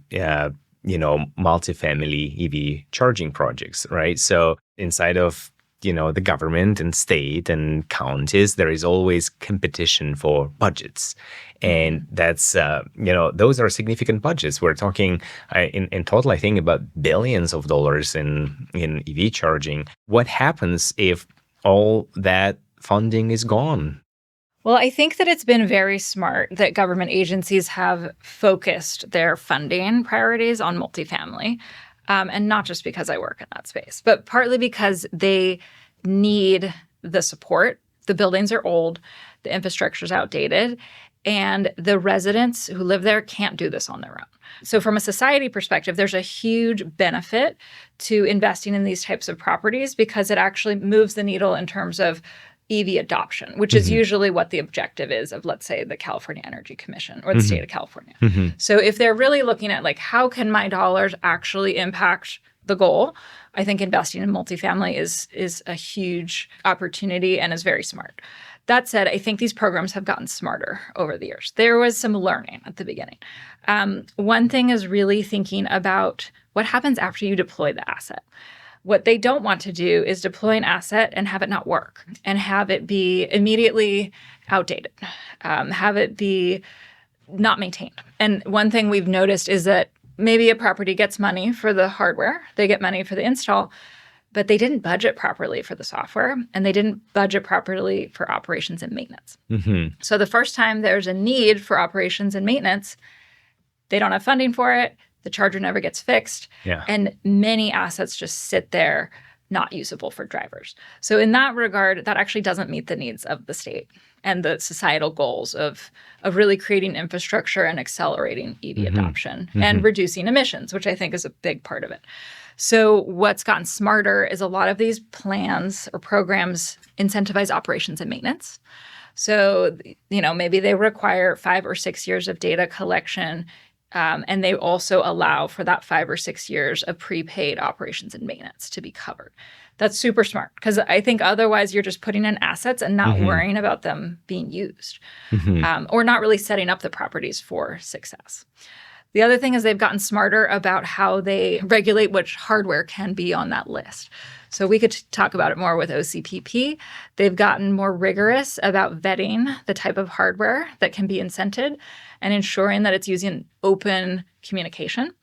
multifamily EV charging projects, right? So inside of, the government and state and counties, there is always competition for budgets. And that's, those are significant budgets. We're talking in total, I think, about billions of dollars in EV charging. What happens if all that funding is gone? Well, I think that it's been very smart that government agencies have focused their funding priorities on multifamily. And not just because I work in that space, but partly because they need the support. The buildings are old, the infrastructure is outdated, and the residents who live there can't do this on their own. So from a society perspective, there's a huge benefit to investing in these types of properties because it actually moves the needle in terms of EV adoption, which is usually what the objective is of, let's say, the California Energy Commission or the state of California. So if they're really looking at, like, how can my dollars actually impact the goal, I think investing in multifamily is a huge opportunity and is very smart. That said, I think these programs have gotten smarter over the years. There was some learning at the beginning. One thing is really thinking about what happens after you deploy the asset. What they don't want to do is deploy an asset and have it not work and have it be immediately outdated, have it be not maintained. And one thing we've noticed is that maybe a property gets money for the hardware, they get money for the install, but they didn't budget properly for the software and they didn't budget properly for operations and maintenance. So the first time there's a need for operations and maintenance, they don't have funding for it. The charger never gets fixed. And many assets just sit there not usable for drivers. So in that regard, that actually doesn't meet the needs of the state and the societal goals of really creating infrastructure and accelerating EV adoption and reducing emissions, which I think is a big part of it. So what's gotten smarter is a lot of these plans or programs incentivize operations and maintenance. So, maybe they require 5 or 6 years of data collection. And they also allow for that 5 or 6 years of prepaid operations and maintenance to be covered. That's super smart because I think otherwise you're just putting in assets and not worrying about them being used or not really setting up the properties for success. The other thing is they've gotten smarter about how they regulate which hardware can be on that list. So we could talk about it more with OCPP. They've gotten more rigorous about vetting the type of hardware that can be incented and ensuring that it's using open communication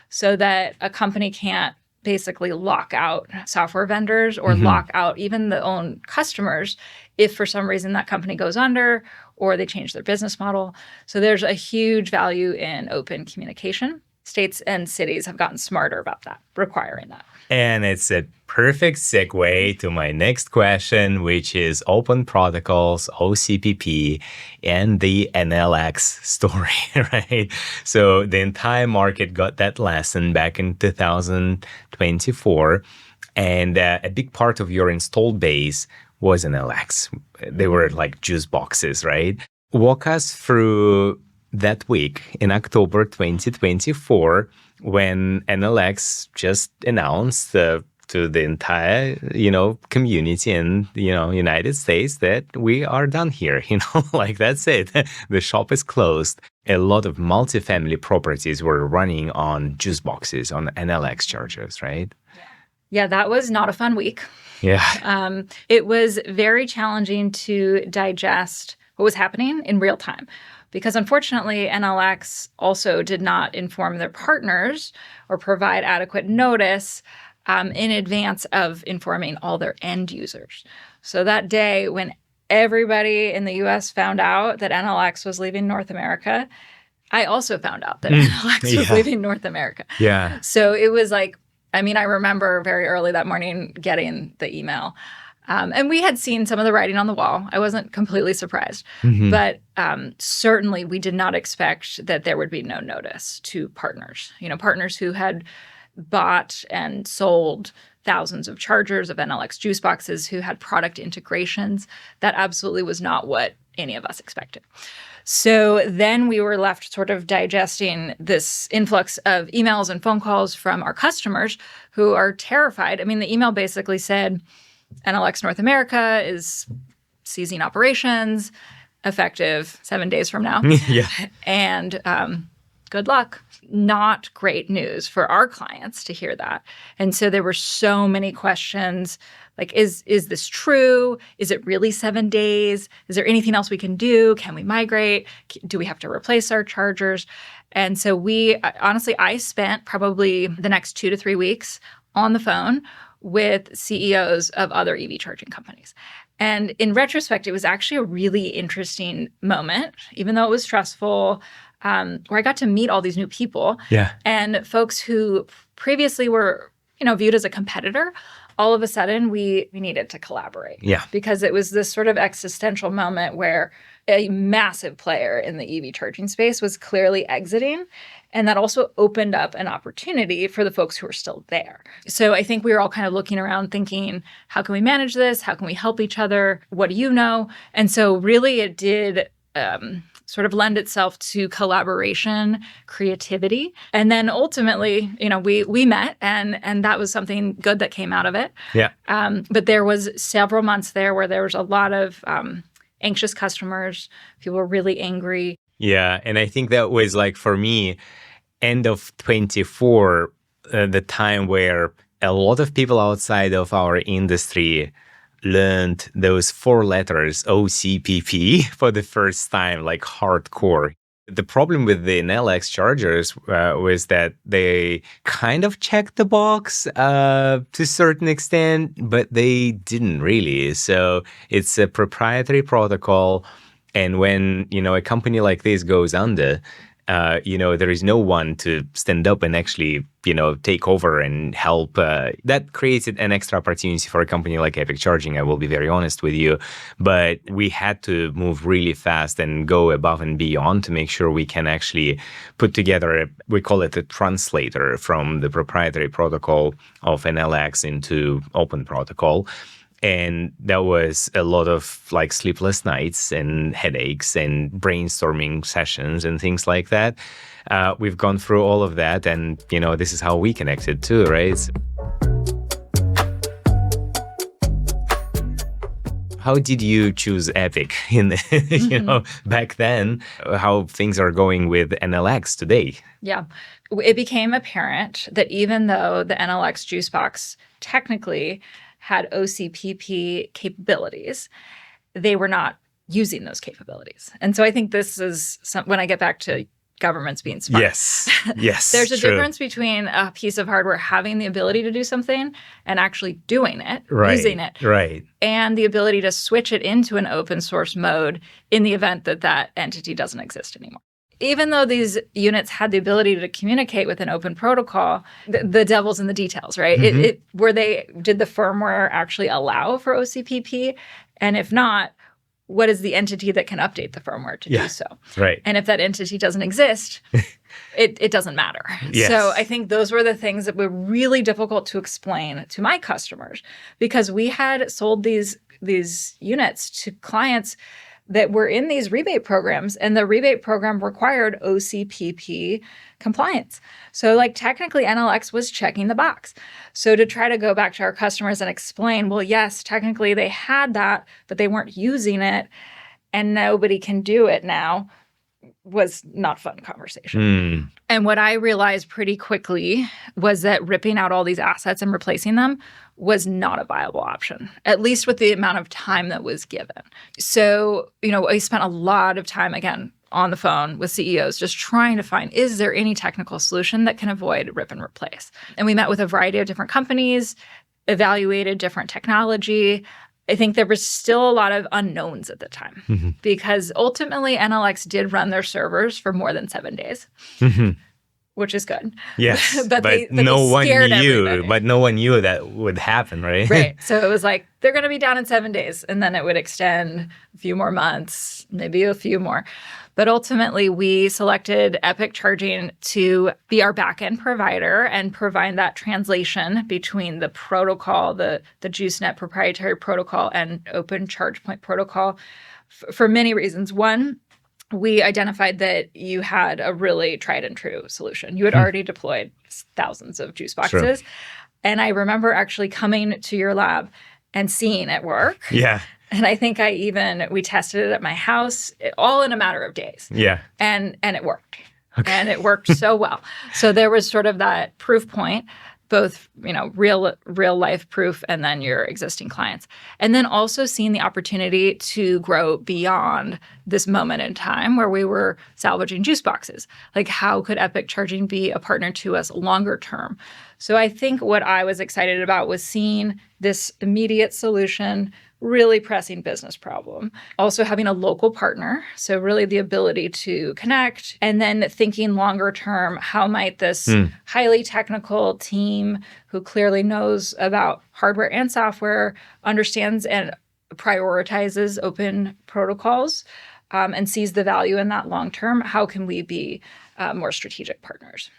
so that a company can't basically lock out software vendors or lock out even the own customers if for some reason that company goes under or they change their business model. So there's a huge value in open communication. States and cities have gotten smarter about that, requiring that. And it's a perfect segue to my next question, which is open protocols, OCPP, and the Enel X story, right? So the entire market got that lesson back in 2024. And a big part of your installed base was Enel X. They were like juice boxes, right? Walk us through that week in October 2024 when Enel X just announced to the entire, community in, United States that we are done here, like that's it. The shop is closed. A lot of multifamily properties were running on juice boxes, on Enel X chargers, right? Yeah, that was not a fun week. Yeah. It was very challenging to digest what was happening in real time. Because unfortunately, Enel X also did not inform their partners or provide adequate notice in advance of informing all their end users. So that day when everybody in the U.S. found out that Enel X was leaving North America, I also found out that Enel X was leaving North America. Yeah. So it was like, I remember very early that morning getting the email. And we had seen some of the writing on the wall. I wasn't completely surprised. But certainly we did not expect that there would be no notice to partners. Partners who had bought and sold thousands of chargers, of Enel X juice boxes, who had product integrations. That absolutely was not what any of us expected. So then we were left sort of digesting this influx of emails and phone calls from our customers who are terrified. I mean, the email basically said, Enel X North America is ceasing operations effective 7 days from now. Yeah. And good luck. Not great news for our clients to hear that. And so there were so many questions like, is this true? Is it really 7 days? Is there anything else we can do? Can we migrate? Do we have to replace our chargers? And so I spent probably the next 2 to 3 weeks on the phone with CEOs of other EV charging companies. And in retrospect, it was actually a really interesting moment, even though it was stressful, where I got to meet all these new people. Yeah. And folks who previously were, viewed as a competitor. All of a sudden, we needed to collaborate. Yeah. Because it was this sort of existential moment where a massive player in the EV charging space was clearly exiting. And that also opened up an opportunity for the folks who are still there. So I think we were all kind of looking around thinking, how can we manage this? How can we help each other? What do you know? And so really it did sort of lend itself to collaboration, creativity. And then ultimately, we met and that was something good that came out of it. Yeah. But there was several months there where there was a lot of anxious customers. People were really angry. Yeah. And I think that was like, for me, end of 24, the time where a lot of people outside of our industry learned those 4 letters, OCPP, for the first time, like hardcore. The problem with the Enel X chargers was that they kind of checked the box to a certain extent, but they didn't really. So it's a proprietary protocol. And when, a company like this goes under, there is no one to stand up and actually, take over and help. That creates an extra opportunity for a company like Epic Charging, I will be very honest with you. But we had to move really fast and go above and beyond to make sure we can actually put together, we call it a translator from the proprietary protocol of Enel X into open protocol. And that was a lot of like sleepless nights and headaches and brainstorming sessions and things like that. We've gone through all of that, and this is how we connected too, right? How did you choose Epic back then? How things are going with Enel X today? Yeah. It became apparent that even though the Enel X juice box technically had OCPP capabilities, they were not using those capabilities. And so I think this is when I get back to governments being smart. Yes. There's a true. difference between a piece of hardware having the ability to do something and actually doing it, right, using it, right, and the ability to switch it into an open source mode in the event that entity doesn't exist anymore. Even though these units had the ability to communicate with an open protocol, the devil's in the details, right? Mm-hmm. Did the firmware actually allow for OCPP? And if not, what is the entity that can update the firmware to do so? Right. And if that entity doesn't exist, it doesn't matter. Yes. So I think those were the things that were really difficult to explain to my customers, because we had sold these units to clients that were in these rebate programs, and the rebate program required OCPP compliance. So technically Enel X was checking the box. So to try to go back to our customers and explain, well, yes, technically they had that, but they weren't using it and nobody can do it now, was not fun conversation. And what I realized pretty quickly was that ripping out all these assets and replacing them was not a viable option, at least with the amount of time that was given. So, I spent a lot of time, again, on the phone with CEOs, just trying to find, is there any technical solution that can avoid rip and replace? And we met with a variety of different companies, evaluated different technology. I think there was still a lot of unknowns at the time, because ultimately Enel X did run their servers for more than 7 days. which is good. Yes, but but they no one scared knew. everybody. But no one knew that would happen, right? Right. So it was like, they're going to be down in 7 days. And then it would extend a few more months, maybe a few more. But ultimately, we selected Epic Charging to be our backend provider and provide that translation between the protocol, the JuiceNet proprietary protocol, and Open Charge Point protocol for many reasons. One, we identified that you had a really tried and true solution. You had already deployed thousands of juice boxes. True. And I remember actually coming to your lab and seeing it work. Yeah. And I think we tested it at my house, all in a matter of days. Yeah. And it worked. Okay. And it worked so well. So there was sort of that proof point, both, real life proof and then your existing clients. And then also seeing the opportunity to grow beyond this moment in time where we were salvaging juice boxes. Like, how could Epic Charging be a partner to us longer term? So I think what I was excited about was seeing this immediate solution, really pressing business problem. Also having a local partner, so really the ability to connect, and then thinking longer term, how might this highly technical team who clearly knows about hardware and software, understands and prioritizes open protocols, and sees the value in that long term, how can we be more strategic partners?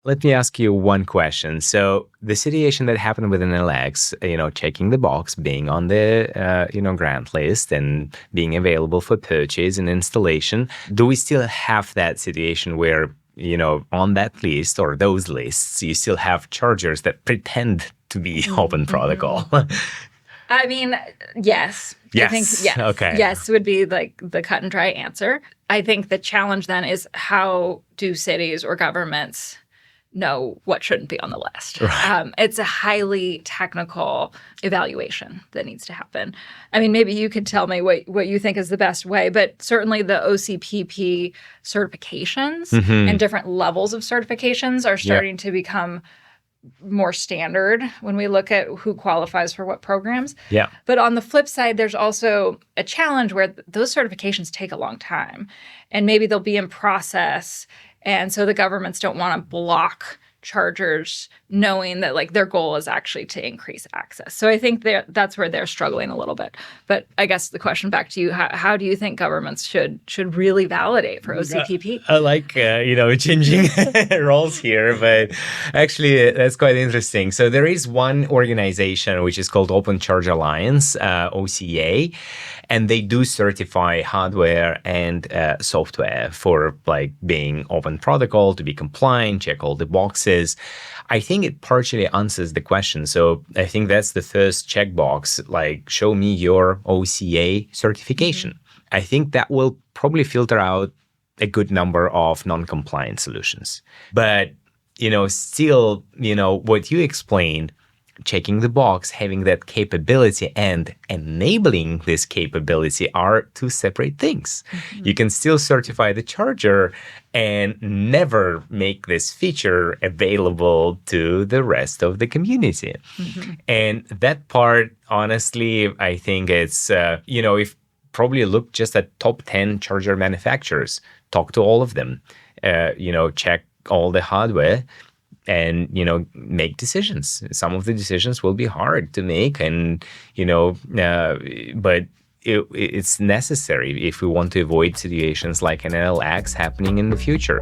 Let me ask you one question. So the situation that happened with Enel X, checking the box, being on the, grant list and being available for purchase and installation, do we still have that situation where, on that list or those lists, you still have chargers that pretend to be open protocol? I mean, yes. Yes. I think yes. Okay. Yes would be like the cut and dry answer. I think the challenge then is, how do cities or governments know what shouldn't be on the list? Right. It's a highly technical evaluation that needs to happen. I mean, maybe you could tell me what you think is the best way, but certainly the OCPP certifications and different levels of certifications are starting to become more standard when we look at who qualifies for what programs. Yeah. But on the flip side, there's also a challenge where those certifications take a long time, and maybe they'll be in process. And so the governments don't want to block chargers, knowing that like their goal is actually to increase access. So I think that's where they're struggling a little bit. But I guess the question back to you: how do you think governments should really validate for OCPP? I like changing roles here, but actually that's quite interesting. So there is one organization which is called Open Charge Alliance, OCA, and they do certify hardware and software for like being open protocol, to be compliant, check all the boxes. I think it partially answers the question. So I think that's the first checkbox, like show me your OCA certification. I think that will probably filter out a good number of non-compliant solutions. But, still, what you explained, checking the box, having that capability and enabling this capability are two separate things. You can still certify the charger and never make this feature available to the rest of the community. And that part, honestly, I think it's, if probably look just at top 10 charger manufacturers, talk to all of them, check all the hardware, and make decisions. Some of the decisions will be hard to make, and but it's necessary if we want to avoid situations like an Enel X happening in the future.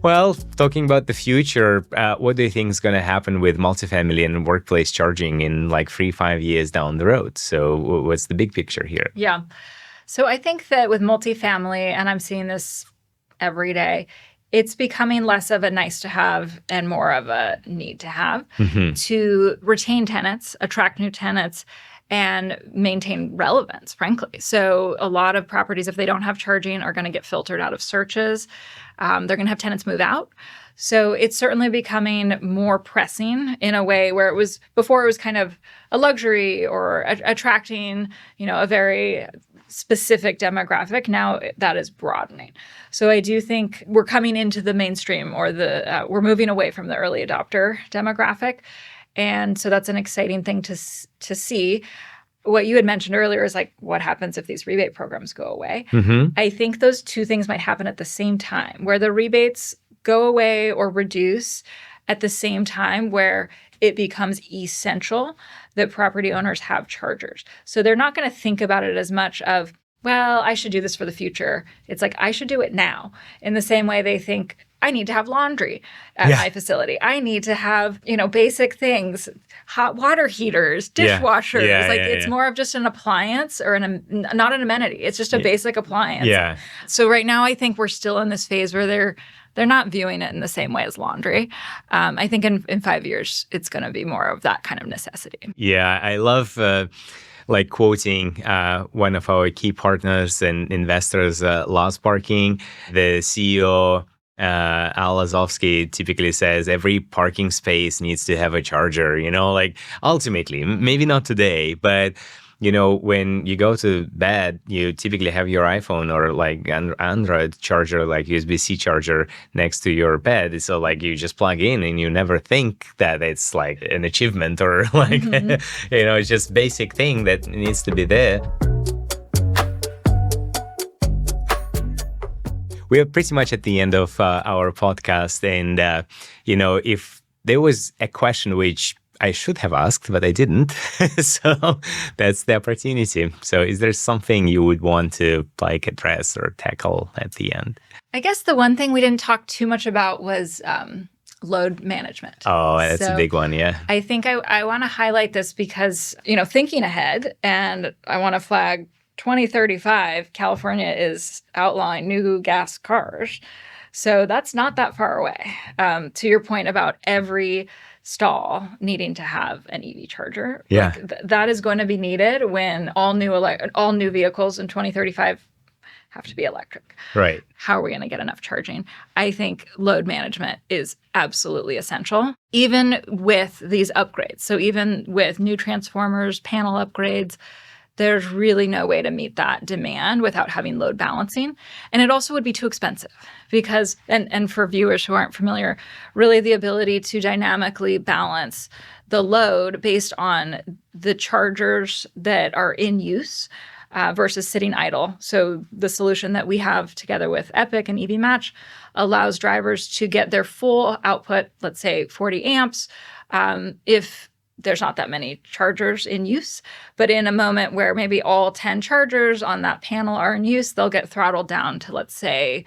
Well, talking about the future, what do you think is going to happen with multifamily and workplace charging in like 3-5 years down the road? So what's the big picture here? Yeah. So I think that with multifamily, and I'm seeing this every day, it's becoming less of a nice to have and more of a need to have to retain tenants, attract new tenants, and maintain relevance, frankly. So a lot of properties, if they don't have charging, are going to get filtered out of searches. They're going to have tenants move out. So it's certainly becoming more pressing in a way where before it was kind of a luxury or attracting, a very specific demographic. Now that is broadening. So I do think we're coming into the mainstream, or we're moving away from the early adopter demographic. And so that's an exciting thing to see. what you had mentioned earlier is like, what happens if these rebate programs go away? Mm-hmm. I think those two things might happen at the same time, where the rebates go away or reduce at the same time, where it becomes essential that property owners have chargers. So they're not going to think about it as much of, well, I should do this for the future. It's like, I should do it now. In the same way they think, I need to have laundry at my facility. I need to have, basic things, hot water heaters, dishwashers. It's more of just an appliance or not an amenity. It's just a basic appliance. Yeah. So right now, I think we're still in this phase where they're not viewing it in the same way as laundry. I think in 5 years, it's going to be more of that kind of necessity. Yeah, I love quoting one of our key partners and investors, Loss Parking. The CEO, Al Azovsky, typically says every parking space needs to have a charger, ultimately, maybe not today, but when you go to bed, you typically have your iPhone or Android charger, like USB-C charger next to your bed. So you just plug in and you never think that it's like an achievement or it's just basic thing that needs to be there. We are pretty much at the end of our podcast. And, if there was a question which I should have asked, but I didn't. So that's the opportunity. So is there something you would want to address or tackle at the end? I guess the one thing we didn't talk too much about was load management. Oh, that's a big one, yeah. I think I want to highlight this because, thinking ahead, and I want to flag 2035, California is outlawing new gas cars. So that's not that far away. To your point about every stall needing to have an EV charger. Yeah. That is going to be needed when all new vehicles in 2035 have to be electric. Right. How are we going to get enough charging? I think load management is absolutely essential, even with these upgrades. So even with new transformers, panel upgrades, there's really no way to meet that demand without having load balancing. And it also would be too expensive because, and for viewers who aren't familiar, really the ability to dynamically balance the load based on the chargers that are in use versus sitting idle. So the solution that we have together with Epic and EVmatch allows drivers to get their full output, let's say 40 amps, if there's not that many chargers in use. But in a moment where maybe all 10 chargers on that panel are in use, they'll get throttled down to, let's say,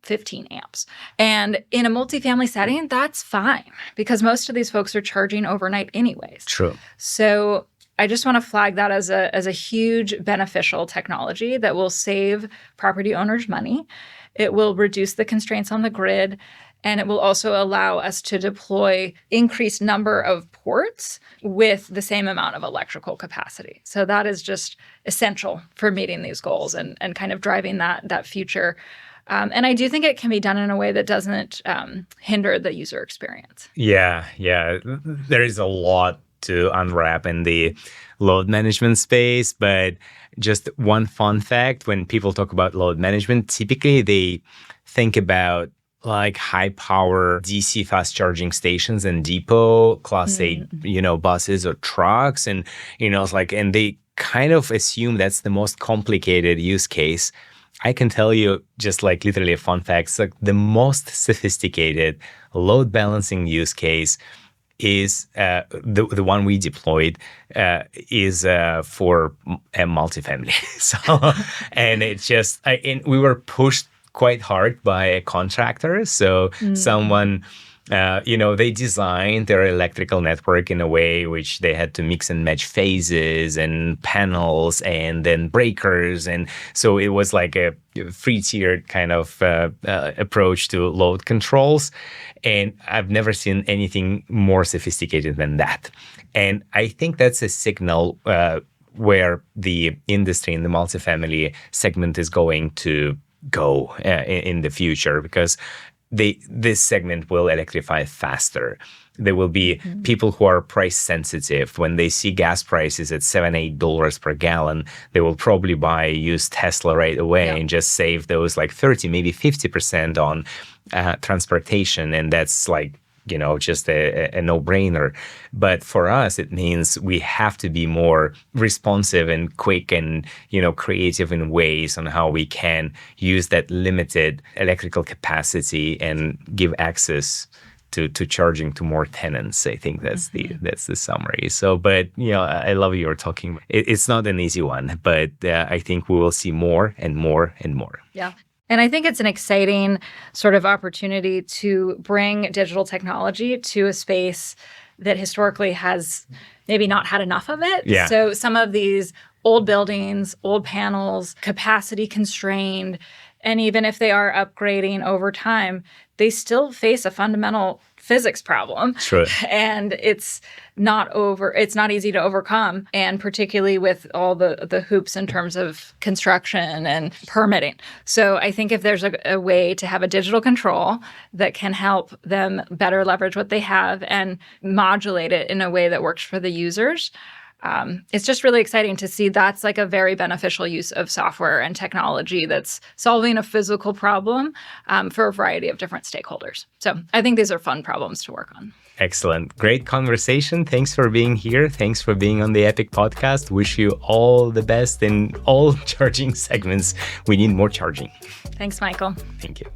15 amps. And in a multifamily setting, that's fine because most of these folks are charging overnight anyways. True. So I just want to flag that as a huge beneficial technology that will save property owners money. It will reduce the constraints on the grid. And it will also allow us to deploy increased number of ports with the same amount of electrical capacity. So that is just essential for meeting these goals and kind of driving that future. And I do think it can be done in a way that doesn't hinder the user experience. Yeah. There is a lot to unwrap in the load management space, but just one fun fact, when people talk about load management, typically they think about high power DC fast charging stations and depot class 8, buses or trucks. And, and they kind of assume that's the most complicated use case. I can tell you just literally a fun fact. It's the most sophisticated load balancing use case is the one we deployed is for a multifamily. So, and it's just, we were pushed quite hard by a contractor. So someone, they designed their electrical network in a way which they had to mix and match phases and panels and then breakers. And so it was like a three-tiered kind of approach to load controls. And I've never seen anything more sophisticated than that. And I think that's a signal where the industry in the multifamily segment is going to go in the future, because this segment will electrify faster. There will be people who are price sensitive. When they see gas prices at $7-8 per gallon, they will probably buy a used Tesla right away and just save those 30, maybe 50% on transportation. And that's just a no-brainer. But for us, it means we have to be more responsive and quick and, creative in ways on how we can use that limited electrical capacity and give access to charging to more tenants. I think that's the summary. So, but I love you were talking. It's not an easy one, but I think we will see more and more and more. Yeah. And I think it's an exciting sort of opportunity to bring digital technology to a space that historically has maybe not had enough of it. Yeah. So some of these old buildings, old panels, capacity constrained, and even if they are upgrading over time, they still face a fundamental physics problem. Sure. And it's not easy to overcome. And particularly with all the hoops in terms of construction and permitting. So I think if there's a way to have a digital control that can help them better leverage what they have and modulate it in a way that works for the users, it's just really exciting to see that's like a very beneficial use of software and technology that's solving a physical problem for a variety of different stakeholders. So I think these are fun problems to work on. Excellent. Great conversation. Thanks for being here. Thanks for being on the Epic podcast. Wish you all the best in all charging segments. We need more charging. Thanks, Michael. Thank you.